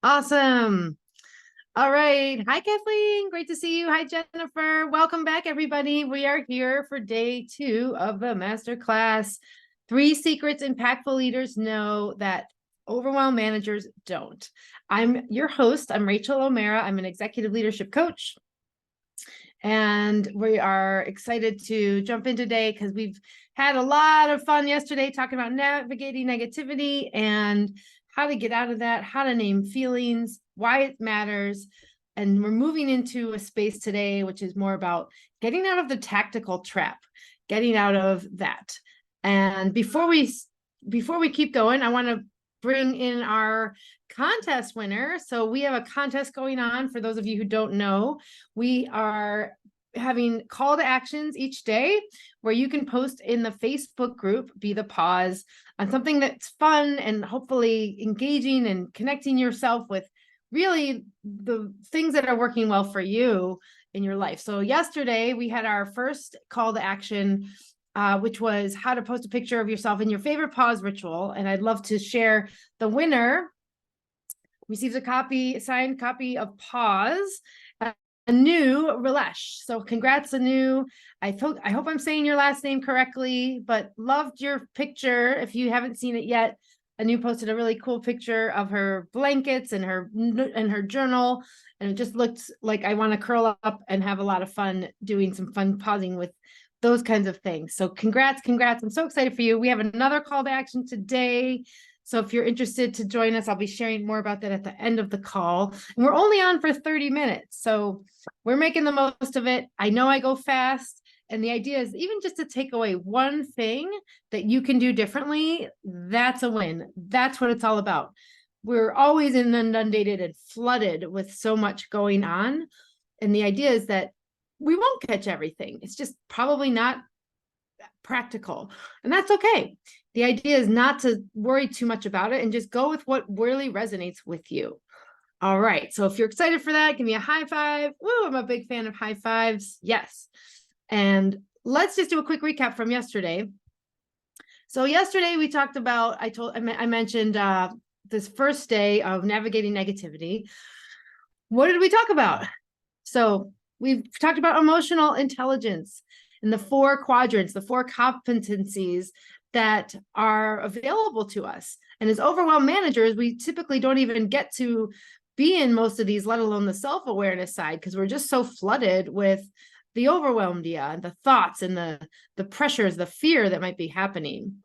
Awesome. All right. Hi, Kathleen. Great to see you. Hi, Jennifer. Welcome back, everybody. We are here for day 2 of the masterclass. 3 secrets impactful leaders know that overwhelmed managers don't. I'm your host. I'm Rachel O'Mara. I'm an executive leadership coach. And we are excited to jump in today because we've had a lot of fun yesterday talking about navigating negativity and how to get out of that, how to name feelings, why it matters. And we're moving into a space today, which is more about getting out of the tactical trap, getting out of that. And before we keep going, I want to bring in our contest winner. So we have a contest going on. For those of you who don't know, we are having call to actions each day where you can post in the Facebook group, Be the Pause, on something that's fun and hopefully engaging and connecting yourself with really the things that are working well for you in your life. So yesterday we had our first call to action, which was how to post a picture of yourself in your favorite pause ritual. And I'd love to share the winner receives a signed copy of Pause, Anu Rilesh. So congrats, Anu. I hope I'm saying your last name correctly, but loved your picture. If you haven't seen it yet, Anu posted a really cool picture of her blankets and her journal, and it just looked like I want to curl up and have a lot of fun doing some fun pausing with those kinds of things. So congrats. I'm so excited for you. We have another call to action today. So if you're interested to join us, I'll be sharing more about that at the end of the call. And we're only on for 30 minutes. So we're making the most of it. I know I go fast. And the idea is even just to take away one thing that you can do differently, that's a win. That's what it's all about. We're always inundated and flooded with so much going on. And the idea is that we won't catch everything. It's just probably not practical. And that's okay. The idea is not to worry too much about it and just go with what really resonates with you. All right. So if you're excited for that, give me a high five. Woo, I'm a big fan of high fives. Yes. And let's just do a quick recap from yesterday. So yesterday we talked about, I mentioned this first day of navigating negativity. What did we talk about? So we've talked about emotional intelligence and the 4 quadrants, the 4 competencies that are available to us. And as overwhelmed managers, we typically don't even get to be in most of these, let alone the self-awareness side, because we're just so flooded with the overwhelmed the thoughts and the pressures, the fear that might be happening.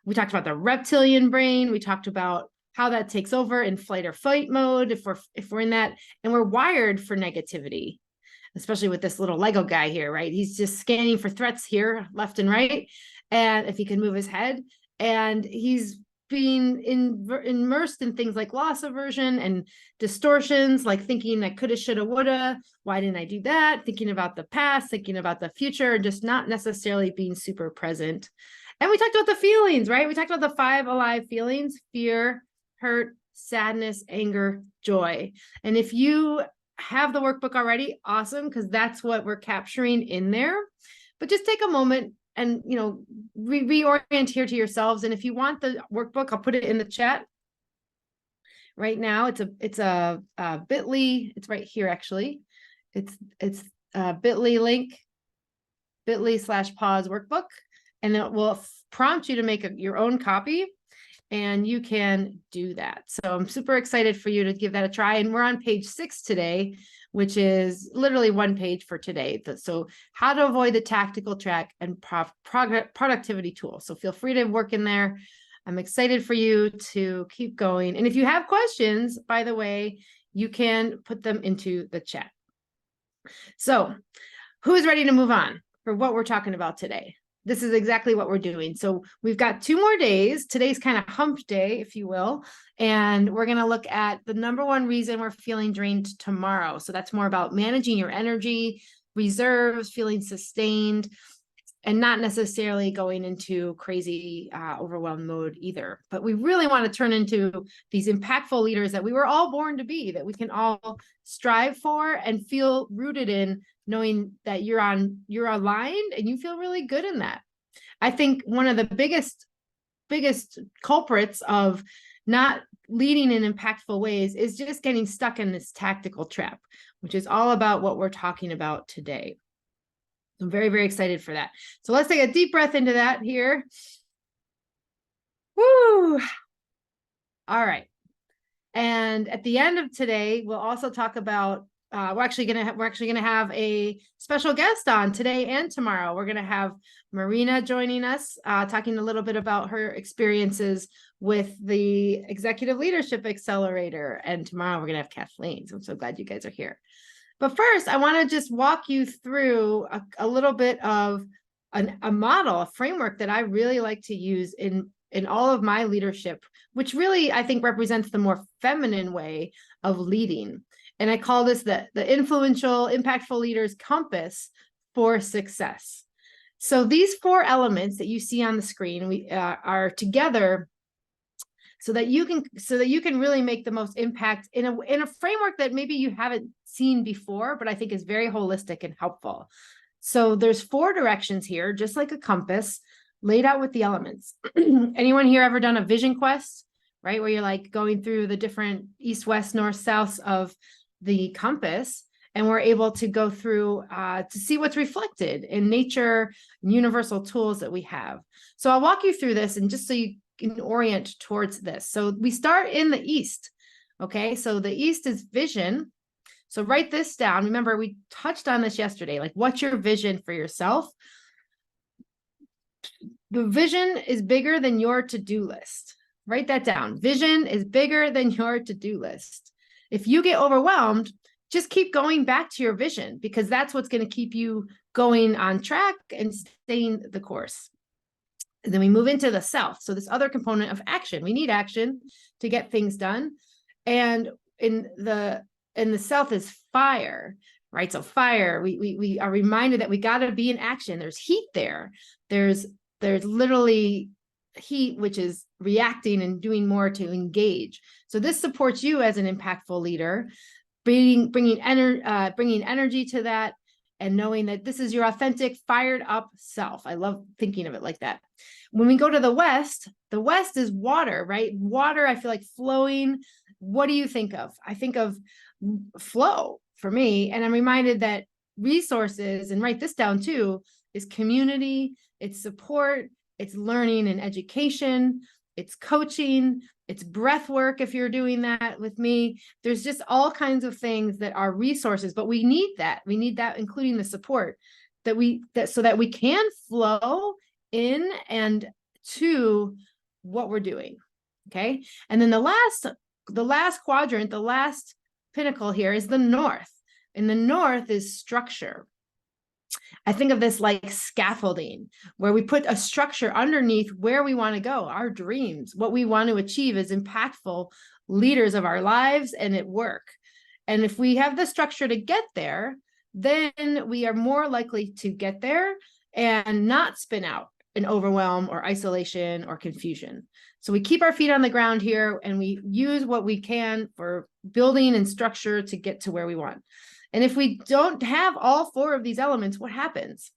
We talked about the reptilian brain. We talked about how that takes over in flight or fight mode if we're in that, and we're wired for negativity, especially with this little Lego guy here, right? He's just scanning for threats here, left and right. And if he can move his head, and he's being immersed in things like loss aversion and distortions, like thinking I coulda, shoulda, woulda, why didn't I do that? Thinking about the past, thinking about the future, and just not necessarily being super present. And we talked about the feelings, right? We talked about the 5 alive feelings: fear, hurt, sadness, anger, joy. And if you have the workbook already, awesome, because that's what we're capturing in there. But just take a moment and reorient here to yourselves. And if you want the workbook, I'll put it in the chat right now. It's a bit.ly. It's right here, actually. It's a bit.ly link, bit.ly/pause workbook, and it will prompt you to make your own copy. And you can do that. So I'm super excited for you to give that a try. And we're on page 6 today, which is literally one page for today. So how to avoid the tactical track and productivity tools. So feel free to work in there. I'm excited for you to keep going. And if you have questions, by the way, you can put them into the chat. So who is ready to move on for what we're talking about today? This is exactly what we're doing. So we've got 2 more days. Today's kind of hump day, if you will. And we're going to look at the number 1 reason we're feeling drained tomorrow. So that's more about managing your energy, reserves, feeling sustained, and not necessarily going into crazy overwhelmed mode either. But we really want to turn into these impactful leaders that we were all born to be, that we can all strive for and feel rooted in, knowing that you're aligned and you feel really good in that. I think one of the biggest culprits of not leading in impactful ways is just getting stuck in this tactical trap, which is all about what we're talking about today. I'm very, very excited for that. So let's take a deep breath into that here. Woo! All right. And at the end of today, we'll also talk about, we're actually gonna have a special guest on today and tomorrow. We're gonna have Marina joining us, talking a little bit about her experiences with the Executive Leadership Accelerator. And tomorrow we're gonna have Kathleen. So I'm so glad you guys are here. But first, I want to just walk you through a little bit of a model, a framework that I really like to use in all of my leadership, which really, I think, represents the more feminine way of leading. And I call this the influential, impactful leader's compass for success. So these 4 elements that you see on the screen are together so that you can really make the most impact in a framework that maybe you haven't seen before, but I think is very holistic and helpful. So there's 4 directions here, just like a compass, laid out with the elements. Anyone here ever done a vision quest, right? Where you're like going through the different east, west, north, south of the compass, and we're able to go through to see what's reflected in nature and universal tools that we have. So I'll walk you through this, and just so you can orient towards this. So we start in the east. Okay, so the east is vision. So write this down. Remember, we touched on this yesterday. Like, what's your vision for yourself? The vision is bigger than your to-do list. Write that down. Vision is bigger than your to-do list. If you get overwhelmed, just keep going back to your vision, because that's what's going to keep you going on track and staying the course. And then we move into the self. So this other component of action. We need action to get things done. And in the self is fire, right? So fire, we are reminded that we got to be in action. There's heat there. There's literally heat, which is reacting and doing more to engage. So this supports you as an impactful leader, bringing energy to that, and knowing that this is your authentic, fired up self. I love thinking of it like that. When we go to the west is water, right? Water, I feel like flowing. What do you think of? I think of flow for me. And I'm reminded that resources, and write this down too, is community, it's support, it's learning and education, it's coaching, it's breath work if you're doing that with me. There's just all kinds of things that are resources, but we need that. We need that, including the support so that we can flow in and to what we're doing. Okay. And then the last quadrant, the last pinnacle here is the north. And the north is structure. I think of this like scaffolding, where we put a structure underneath where we want to go, our dreams, what we want to achieve as impactful leaders of our lives and at work. And if we have the structure to get there, then we are more likely to get there and not spin out in overwhelm or isolation or confusion. So we keep our feet on the ground here, and we use what we can for building and structure to get to where we want. And if we don't have all 4 of these elements, what happens?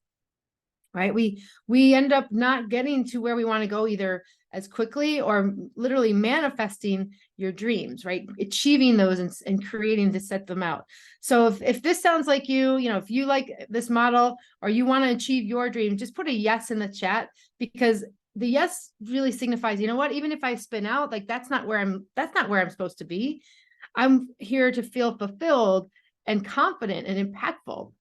Right? We end up not getting to where we want to go, either as quickly or literally manifesting your dreams, right? Achieving those and creating to set them out. So if this sounds like if you like this model or you want to achieve your dream, just put a yes in the chat, because the yes really signifies, you know what, even if I spin out, like that's not where I'm supposed to be. I'm here to feel fulfilled and confident and impactful.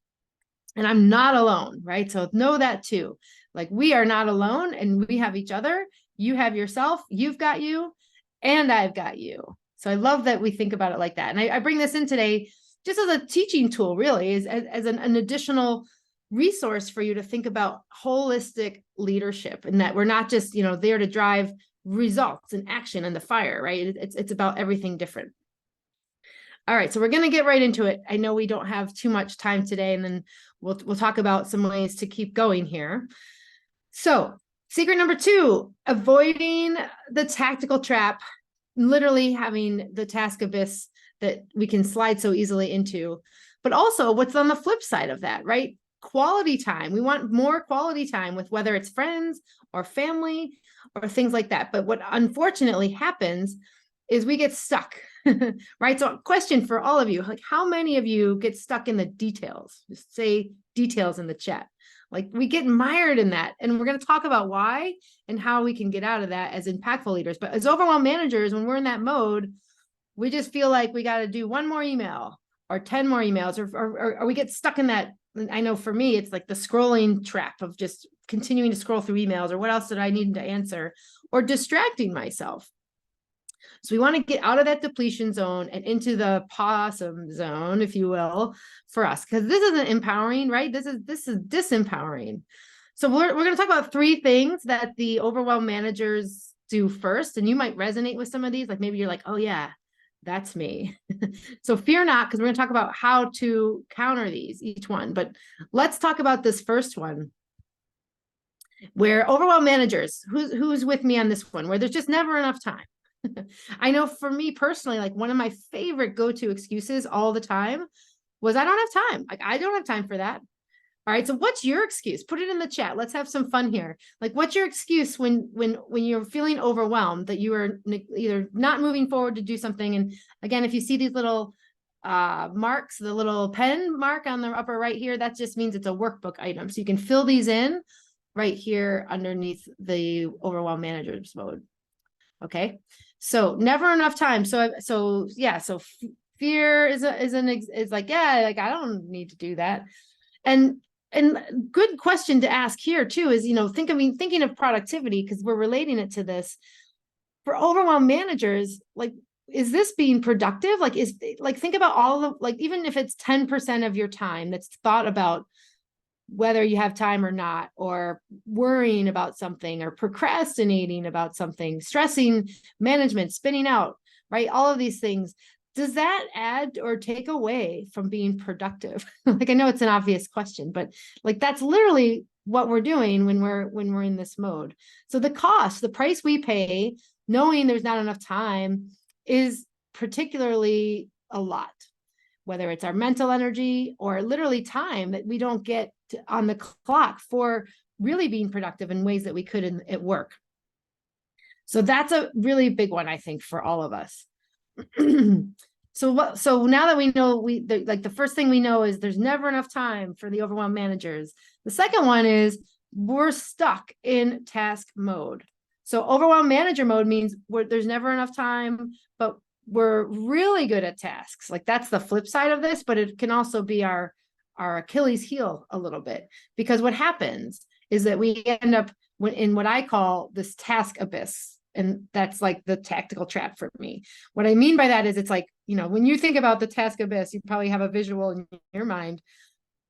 And I'm not alone, right? So know that too. Like, we are not alone, and we have each other. You have yourself, you've got you, and I've got you. So I love that we think about it like that. And I bring this in today just as a teaching tool, really, as an additional resource for you to think about holistic leadership, and that we're not just, there to drive results and action and the fire, right? It's about everything different. All right, so we're going to get right into it. I know we don't have too much time today, and then we'll talk about some ways to keep going here. So, secret number 2, avoiding the tactical trap, literally having the task abyss that we can slide so easily into, but also what's on the flip side of that, right? Quality time. We want more quality time with whether it's friends or family or things like that. But what unfortunately happens is we get stuck, right? So question for all of you, like how many of you get stuck in the details? Just say details in the chat. Like we get mired in that. And we're going to talk about why and how we can get out of that as impactful leaders. But as overwhelmed managers, when we're in that mode, we just feel like we got to do one more email or 10 more emails, or we get stuck in that. I know for me, it's like the scrolling trap of just continuing to scroll through emails, or what else did I need to answer, or distracting myself. So we want to get out of that depletion zone and into the possum zone, if you will, for us, because this isn't empowering, right? This is disempowering. So we're going to talk about 3 things that the overwhelmed managers do first, and you might resonate with some of these. Like maybe you're like, oh yeah, that's me. So fear not, because we're going to talk about how to counter these, each one. But let's talk about this first one, where overwhelmed managers, who's with me on this one, where there's just never enough time. I know for me personally, like one of my favorite go-to excuses all the time was I don't have time. Like I don't have time for that. All right. So what's your excuse? Put it in the chat. Let's have some fun here. Like what's your excuse when you're feeling overwhelmed that you are either not moving forward to do something? And again, if you see these little marks, the little pen mark on the upper right here, that just means it's a workbook item. So you can fill these in right here underneath the overwhelmed managers mode. Okay. So never enough time. So yeah. So fear is like, yeah, like I don't need to do that. And good question to ask here too is, thinking of productivity, because we're relating it to this. For overwhelmed managers, like, is this being productive? Like, think about all of, like, even if it's 10% of your time that's thought about whether you have time or not, or worrying about something, or procrastinating about something, stressing management, spinning out, right? All of these things. Does that add or take away from being productive? Like, I know it's an obvious question, but like, that's literally what we're doing when we're in this mode. So the price we pay, knowing there's not enough time, is particularly a lot, whether it's our mental energy or literally time that we don't get on the clock for really being productive in ways that we could at work. So that's a really big one, I think, for all of us. So now that we know, the first thing we know is there's never enough time for the overwhelmed managers. The second one is we're stuck in task mode. So overwhelmed manager mode means there's never enough time, but we're really good at tasks. Like that's the flip side of this, but it can also be our Achilles heel a little bit, because what happens is that we end up in what I call this task abyss. And that's like the tactical trap for me. What I mean by that is it's like, when you think about the task abyss, you probably have a visual in your mind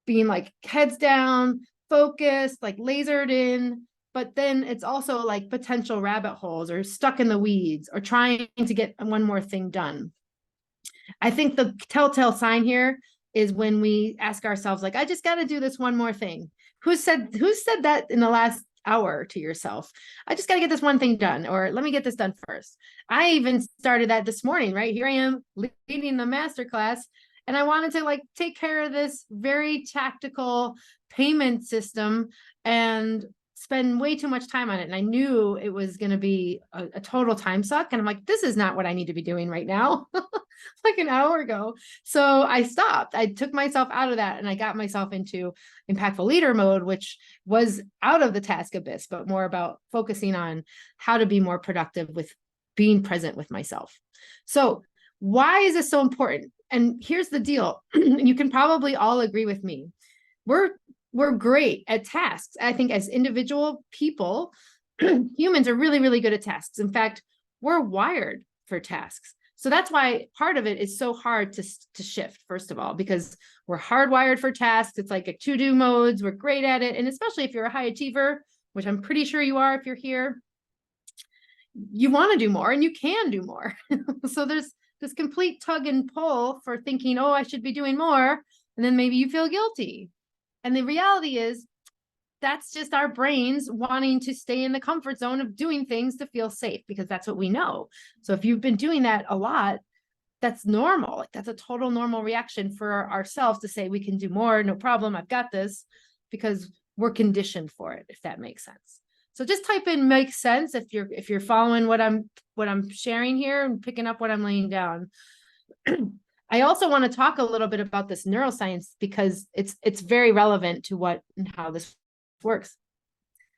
being like heads down, focused, like lasered in. But then it's also like potential rabbit holes, or stuck in the weeds, or trying to get one more thing done. I think the telltale sign here is when we ask ourselves, like, I just got to do this one more thing. Who said that in the last hour to yourself? I just got to get this one thing done, or let me get this done first. I even started that this morning, right? Here I am leading the masterclass, and I wanted to like take care of this very tactical payment system and spend way too much time on it. And I knew it was going to be a total time suck. And I'm like, this is not what I need to be doing right now. Like an hour ago. So I stopped. I took myself out of that, and I got myself into impactful leader mode, which was out of the task abyss, but more about focusing on how to be more productive with being present with myself. So why is this so important? And here's the deal. You can probably all agree with me. We're great at tasks. I think as individual people, humans are really, really good at tasks. In fact, we're wired for tasks. So that's why part of it is so hard to shift, first of all, because we're hardwired for tasks. It's like a to-do modes. We're great at it. And especially if you're a high achiever, which I'm pretty sure you are if you're here, you want to do more and you can do more. So there's this complete tug and pull for thinking, oh, I should be doing more. And then maybe you feel guilty. And the reality is that's just our brains wanting to stay in the comfort zone of doing things to feel safe, because that's what we know. So if you've been doing that a lot, that's normal. Like that's a total normal reaction for ourselves to say we can do more. No problem. I've got this, because we're conditioned for it, if that makes sense. So just type in makes sense if you're following what I'm sharing here and picking up what I'm laying down. I also want to talk a little bit about this neuroscience because it's very relevant to what and how this works.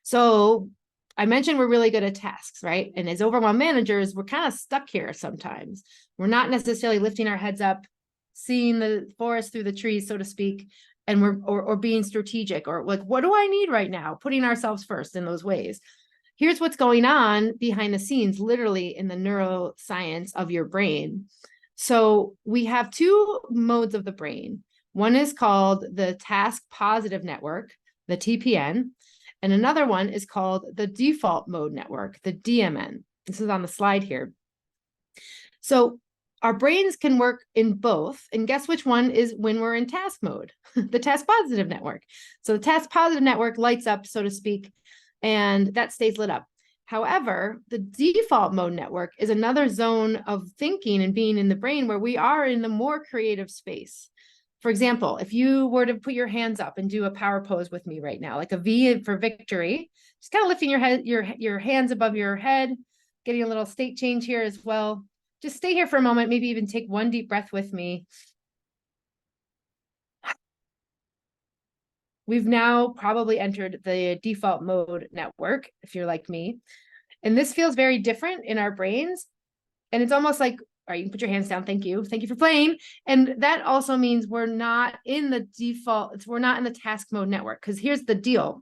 So I mentioned we're really good at tasks, right? And as overwhelmed managers, we're kind of stuck here sometimes. We're not necessarily lifting our heads up, seeing the forest through the trees, so to speak, and or being strategic, or like, what do I need right now? Putting ourselves first in those ways. Here's what's going on behind the scenes, literally in the neuroscience of your brain. So we have two modes of the brain. One is called the task positive network, the TPN, and another one is called the default mode network, the DMN. This is on the slide here. So our brains can work in both. And guess which one is when we're in task mode? The task positive network. So the task positive network lights up, so to speak, and that stays lit up. However, the default mode network is another zone of thinking and being in the brain where we are in the more creative space. For example, if you were to put your hands up and do a power pose with me right now, like a V for victory, just kind of lifting your head, your hands above your head, getting a little state change here as well. Just stay here for a moment, maybe even take one deep breath with me. We've now probably entered the default mode network, if you're like me. And this feels very different in our brains. And it's almost like, all right, you can put your hands down. Thank you. Thank you for playing. And that also means we're not in the default, we're not in the task mode network. Because here's the deal.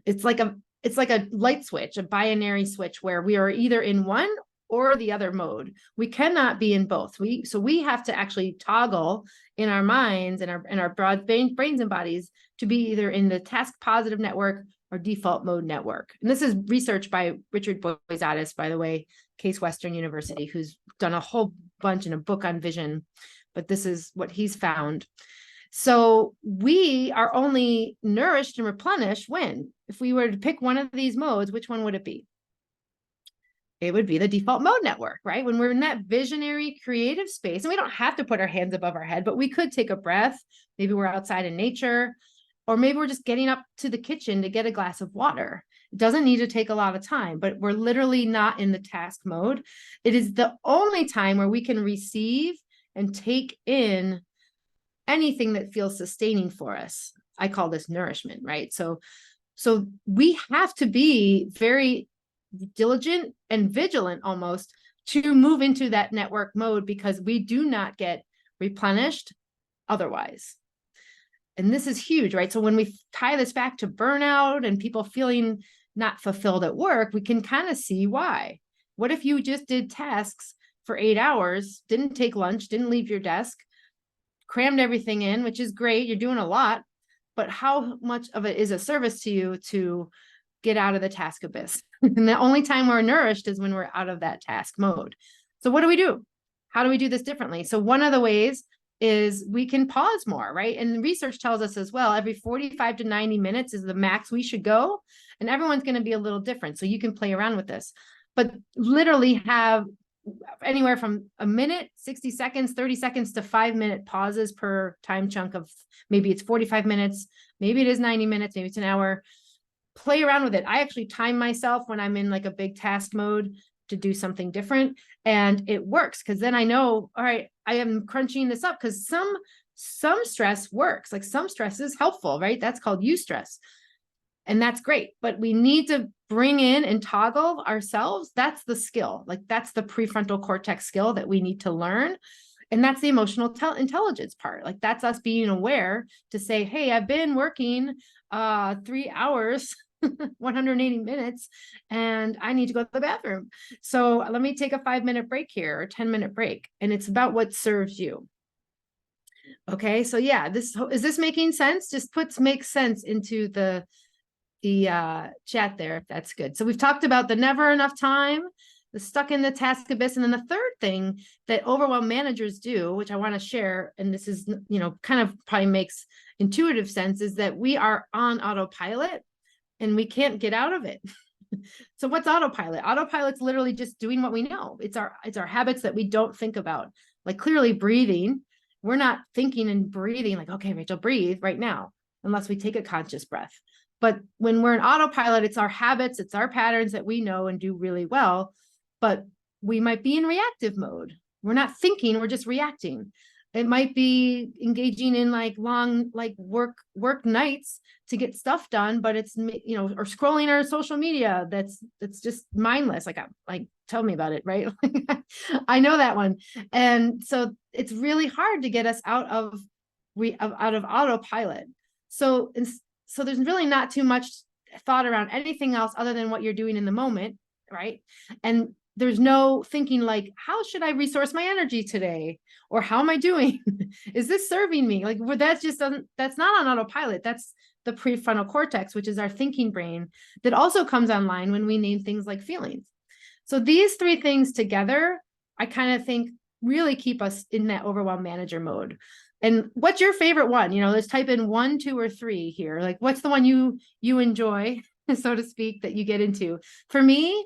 It's like a light switch, a binary switch where we are either in one or the other mode. We cannot be in both. So we have to actually toggle in our minds and our broad brains and bodies to be either in the task positive network or default mode network. And this is research by Richard Boyzatis, by the way, Case Western University, who's done a whole bunch in a book on vision, but this is what he's found. So we are only nourished and replenished when, if we were to pick one of these modes, which one would it be? It would be the default mode network, right? When we're in that visionary creative space, and we don't have to put our hands above our head, but we could take a breath. Maybe we're outside in nature, or maybe we're just getting up to the kitchen to get a glass of water. It doesn't need to take a lot of time, but we're literally not in the task mode. It is the only time where we can receive and take in anything that feels sustaining for us. I call this nourishment, right? So we have to be very diligent and vigilant almost to move into that network mode because we do not get replenished otherwise. And this is huge, right? So when we tie this back to burnout and people feeling not fulfilled at work, we can kind of see why. What if you just did tasks for 8 hours, didn't take lunch, didn't leave your desk, crammed everything in, which is great, you're doing a lot, but how much of it is a service to you to get out of the task abyss? And the only time we're nourished is when we're out of that task mode. So what do we do? How do we do this differently? So one of the ways is we can pause more, right? And research tells us as well, every 45 to 90 minutes is the max we should go. And everyone's going to be a little different. So you can play around with this, but literally have anywhere from a minute, 60 seconds, 30 seconds to 5-minute pauses per time chunk of maybe it's 45 minutes, maybe it is 90 minutes, maybe it's an hour. Play around with it. I actually time myself when I'm in like a big task mode to do something different, and it works because then I know, all right, I am crunching this up because some stress works, like some stress is helpful, right? That's called eustress. And that's great, but we need to bring in and toggle ourselves. That's the skill. Like that's the prefrontal cortex skill that we need to learn. And that's the emotional intelligence part. Like that's us being aware to say, hey, I've been working 3 hours, 180 minutes, and I need to go to the bathroom. So let me take a 5-minute break here or 10-minute break. And it's about what serves you. Okay, so yeah, is this making sense? Just makes sense into the chat there, if that's good. So we've talked about the never enough time, the stuck in the task abyss. And then the third thing that overwhelmed managers do, which I want to share, and this is, kind of probably makes intuitive sense, is that we are on autopilot and we can't get out of it. So what's autopilot? Autopilot's literally just doing what we know. It's our habits that we don't think about, like clearly breathing. We're not thinking and breathing like, okay, Rachel, breathe right now, unless we take a conscious breath. But when we're in autopilot, it's our habits, it's our patterns that we know and do really well. But we might be in reactive mode. We're not thinking, we're just reacting. It might be engaging in like long, like work nights to get stuff done, but it's, you know, or scrolling our social media. That's just mindless. Like tell me about it, right? I know that one. And so it's really hard to get us out of autopilot. So there's really not too much thought around anything else other than what you're doing in the moment, right? And there's no thinking like, how should I resource my energy today? Or how am I doing? Is this serving me? Like, well, that's not on autopilot. That's the prefrontal cortex, which is our thinking brain, that also comes online when we name things like feelings. So these three things together, I kind of think really keep us in that overwhelm manager mode. And what's your favorite one? You know, let's type in 1, 2, or 3 here. Like, what's the one you enjoy, so to speak, that you get into? For me,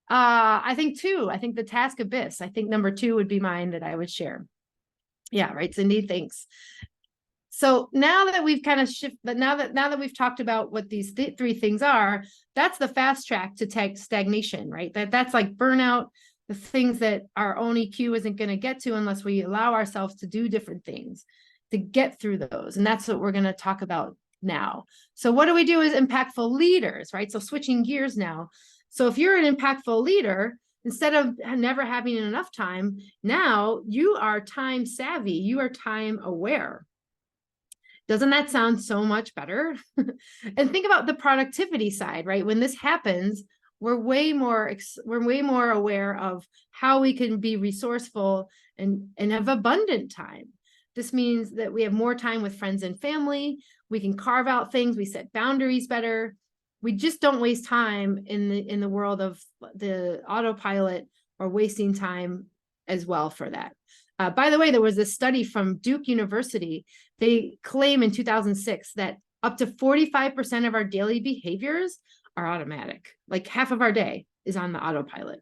I think 2. I think the task abyss. I think number 2 would be mine that I would share. Yeah, right, Cindy, thanks. So now that we've kind of shifted, now that we've talked about what these 3 things are, that's the fast track to stagnation, right? That's like burnout, the things that our own EQ isn't going to get to unless we allow ourselves to do different things to get through those. And that's what we're going to talk about now. So what do we do as impactful leaders, right? So switching gears now. So if you're an impactful leader, instead of never having enough time, now you are time savvy, you are time aware. Doesn't that sound so much better? And think about the productivity side, right? When this happens, we're way more aware of how we can be resourceful and have abundant time. This means that we have more time with friends and family. We can carve out things. We set boundaries better. We just don't waste time in the world of the autopilot or wasting time as well for that. By the way, there was a study from Duke University. They claim in 2006 that up to 45% of our daily behaviors are automatic. Like half of our day is on the autopilot.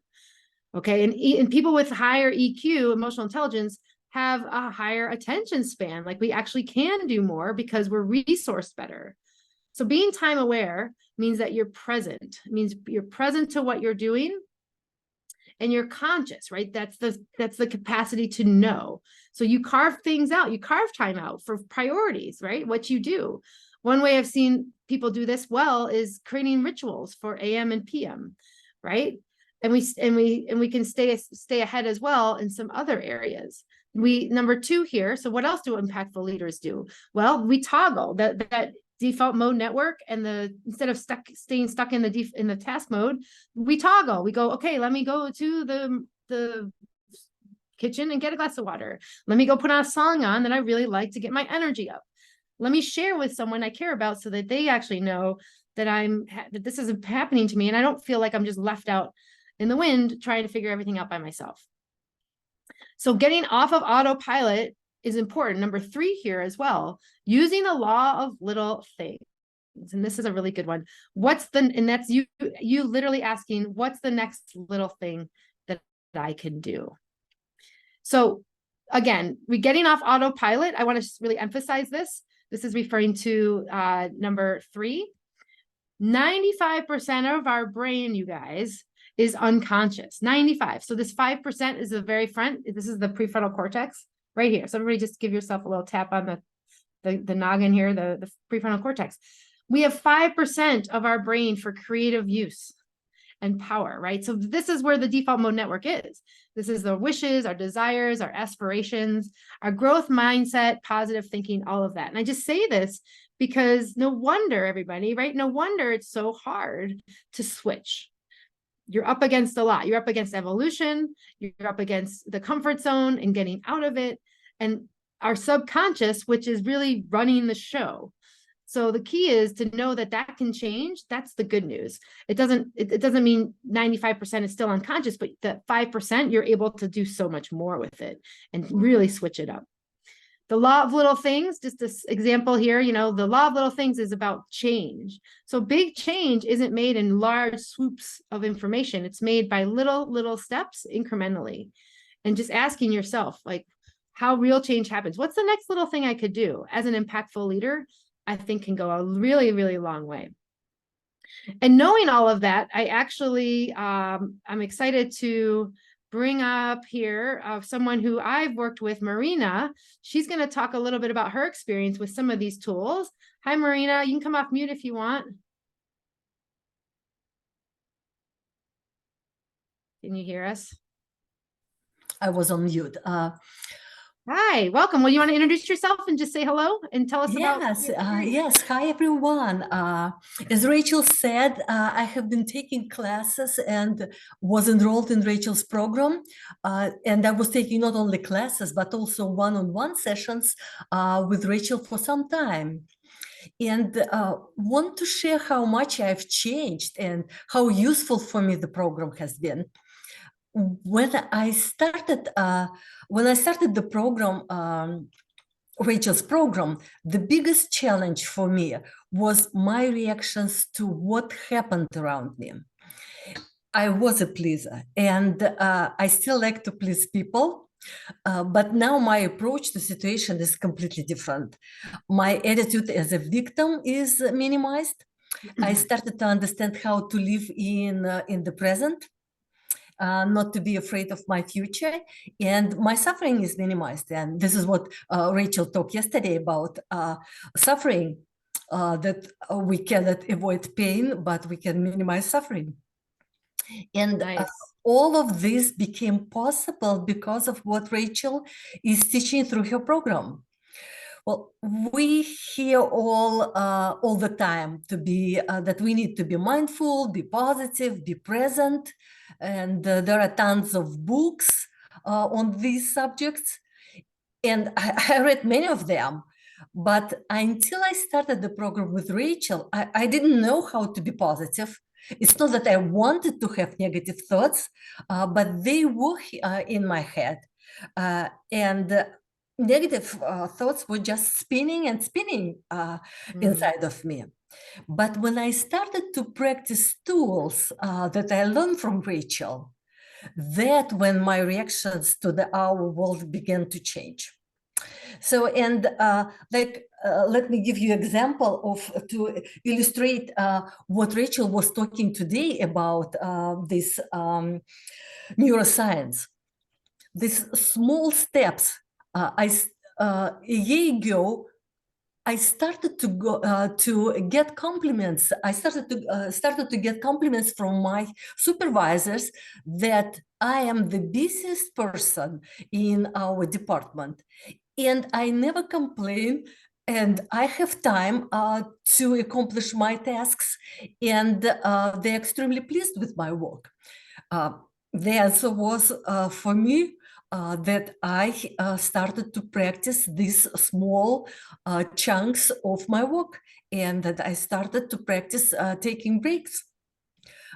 Okay, and people with higher EQ, emotional intelligence, have a higher attention span. Like we actually can do more because we're resourced better. So being time aware means that you're present. It means you're present to what you're doing and you're conscious, right? That's the capacity to know. So you carve things out, you carve time out for priorities, right? What you do. One way I've seen people do this well is creating rituals for AM and PM, right? And we can stay ahead as well in some other areas. Number 2 here. So what else do impactful leaders do? Well, we toggle that default mode network, and instead of staying stuck in the task mode, we toggle. We go, okay, let me go to the kitchen and get a glass of water. Let me go put on a song on that I really like to get my energy up. Let me share with someone I care about so that they actually know that that this is happening to me and I don't feel like I'm just left out in the wind trying to figure everything out by myself. So getting off of autopilot is important. Number 3 here as well, using the law of little things. And this is a really good one. And that's you literally asking, what's the next little thing that I can do? So again, we're getting off autopilot. I want to really emphasize this. This is referring to number 3. 95% of our brain, you guys, is unconscious. 95. So this 5% is the very front. This is the prefrontal cortex right here. So everybody just give yourself a little tap on the noggin here, the prefrontal cortex. We have 5% of our brain for creative use and power, right? So this is where the default mode network is. This is the wishes, our desires, our aspirations, our growth mindset, positive thinking, all of that. And I just say this because no wonder, everybody, right? No wonder it's so hard to switch. You're up against a lot. You're up against evolution. You're up against the comfort zone and getting out of it. And our subconscious, which is really running the show. So the key is to know that can change. That's the good news. It doesn't mean 95% is still unconscious, but that 5%, you're able to do so much more with it and really switch it up. The law of little things, just this example here, the law of little things is about change. So big change isn't made in large swoops of information. It's made by little steps incrementally. And just asking yourself, like, how real change happens. What's the next little thing I could do as an impactful leader? I think can go a really, really long way. And knowing all of that, I actually, I'm excited to bring up here someone who I've worked with, Marina. She's going to talk a little bit about her experience with some of these tools. Hi, Marina. You can come off mute if you want. Can you hear us? I was on mute. Hi, welcome. Well, you want to introduce yourself and just say hello and tell us about. Yes. Hi, everyone. As Rachel said, I have been taking classes and was enrolled in Rachel's program. And I was taking not only classes, but also one-on-one sessions with Rachel for some time. And want to share how much I've changed and how useful for me the program has been. When I started the program, Rachel's program, the biggest challenge for me was my reactions to what happened around me. I was a pleaser, and I still like to please people. But now my approach to situation is completely different. My attitude as a victim is minimized. I started to understand how to live in the present. Not to be afraid of my future, and my suffering is minimized. And this is what Rachel talked yesterday about suffering, that we cannot avoid pain, but we can minimize suffering. And Nice. all of this became possible because of what Rachel is teaching through her program. Well, we hear all the time to be that we need to be mindful, be positive, be present, and there are tons of books on these subjects, and I read many of them. But until I started the program with Rachel, I didn't know how to be positive. It's not that I wanted to have negative thoughts, but they were in my head, and negative thoughts were just spinning and spinning inside of me. But when I started to practice tools that I learned from Rachel, that when my reactions to the our world began to change. So, and let me give you example of to illustrate what Rachel was talking today about this neuroscience. These small steps. A year ago, I started to go to get compliments. I started to get compliments from my supervisors that I am the busiest person in our department, and I never complain. And I have time to accomplish my tasks, and they're extremely pleased with my work. The answer was for me that I started to practice these small chunks of my work, and that I started to practice taking breaks.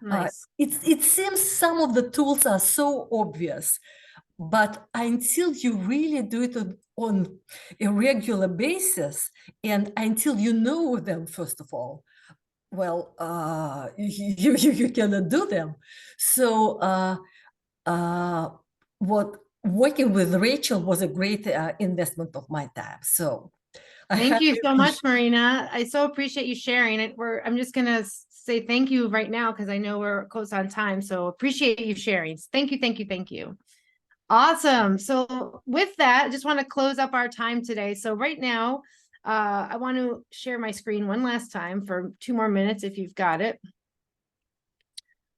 Nice. It seems some of the tools are so obvious, but until you really do it on a regular basis, and until you know them, first of all, well, you cannot do them. So what working with Rachel was a great investment of my time. So I Thank you highly so much, appreciate. Marina. I so appreciate you sharing it. I'm just gonna say thank you right now because I know we're close on time. So appreciate you sharing. Thank you, thank you, thank you. Awesome. So with that, I just want to close up our time today. So right now, I want to share my screen one last time for 2 more minutes if you've got it.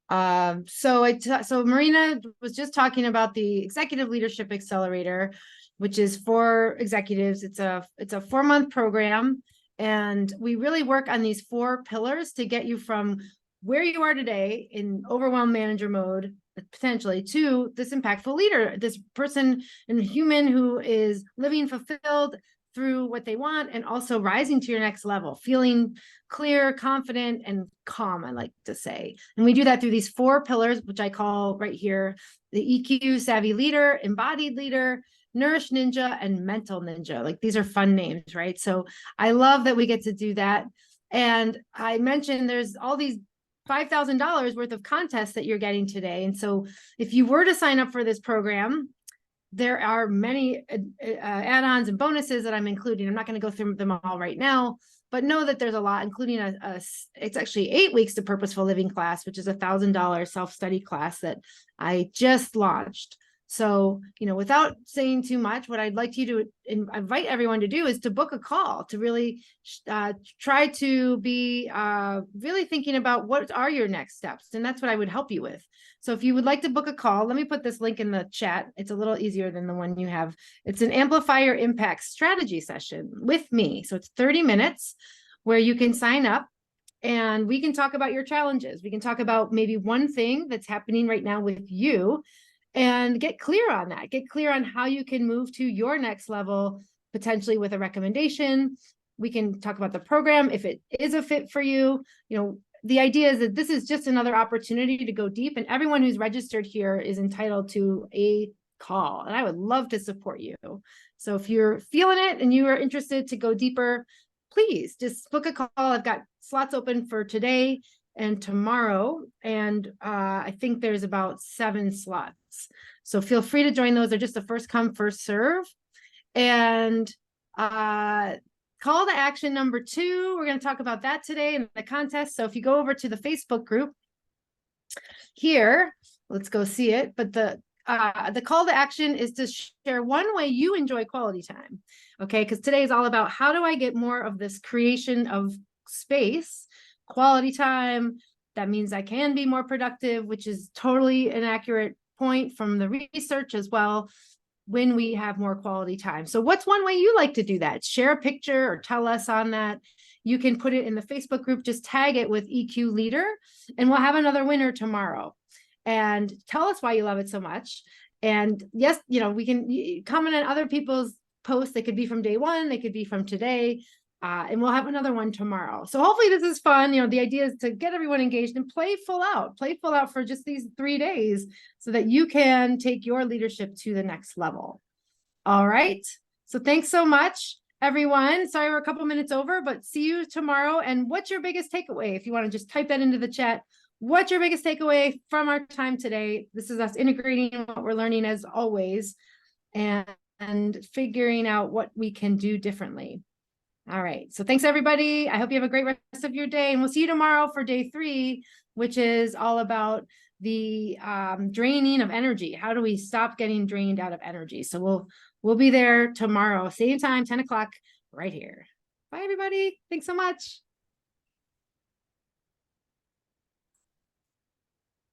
So Marina was just talking about the Executive Leadership Accelerator, which is for executives. It's a 4-month program, and we really work on these 4 pillars to get you from where you are today in overwhelmed manager mode, potentially, to this impactful leader, this person and human who is living fulfilled through what they want, and also rising to your next level, feeling clear, confident, and calm, I like to say. And we do that through these 4 pillars, which I call right here the EQ savvy leader, embodied leader, Nourish Ninja, and Mental Ninja. Like, these are fun names, right? So I love that we get to do that. And I mentioned there's all these $5,000 worth of contests that you're getting today. And so if you were to sign up for this program, there are many add-ons and bonuses that I'm including. I'm not going to go through them all right now, but know that there's a lot, including it's actually 8 weeks to purposeful living class, which is $1,000 self-study class that I just launched. So, without saying too much, what I'd like you to invite everyone to do is to book a call to really try to be really thinking about what are your next steps. And that's what I would help you with. So if you would like to book a call, let me put this link in the chat. It's a little easier than the one you have. It's an Amplify Your Impact strategy session with me. So it's 30 minutes where you can sign up and we can talk about your challenges. We can talk about maybe one thing that's happening right now with you and get clear on that. Get clear on how you can move to your next level, potentially with a recommendation. We can talk about the program, if it is a fit for you. The idea is that this is just another opportunity to go deep, and everyone who's registered here is entitled to a call, and I would love to support you. So if you're feeling it and you are interested to go deeper, please just book a call. I've got slots open for today and tomorrow, and I think there's about 7 slots. So feel free to join those. They're just a first come, first serve. And call to action number 2, we're going to talk about that today in the contest. So if you go over to the Facebook group here, let's go see it. But the call to action is to share one way you enjoy quality time. Okay, because today is all about how do I get more of this creation of space, quality time. That means I can be more productive, which is totally an accurate point from the research as well, when we have more quality time. So what's one way you like to do that? Share a picture or tell us on that. You can put it in the Facebook group, just tag it with EQ Leader, and we'll have another winner tomorrow. And tell us why you love it so much. And yes, we can comment on other people's posts. They could be from day 1, they could be from today. And we'll have another one tomorrow. So hopefully this is fun. The idea is to get everyone engaged and play full out for just these 3 days so that you can take your leadership to the next level. All right. So thanks so much, everyone. Sorry, we're a couple minutes over, but see you tomorrow. And what's your biggest takeaway? If you want to just type that into the chat, what's your biggest takeaway from our time today? This is us integrating what we're learning as always and figuring out what we can do differently. All right. So thanks, everybody. I hope you have a great rest of your day. And we'll see you tomorrow for day 3, which is all about the draining of energy. How do we stop getting drained out of energy? So we'll be there tomorrow, same time, 10 o'clock, right here. Bye, everybody. Thanks so much.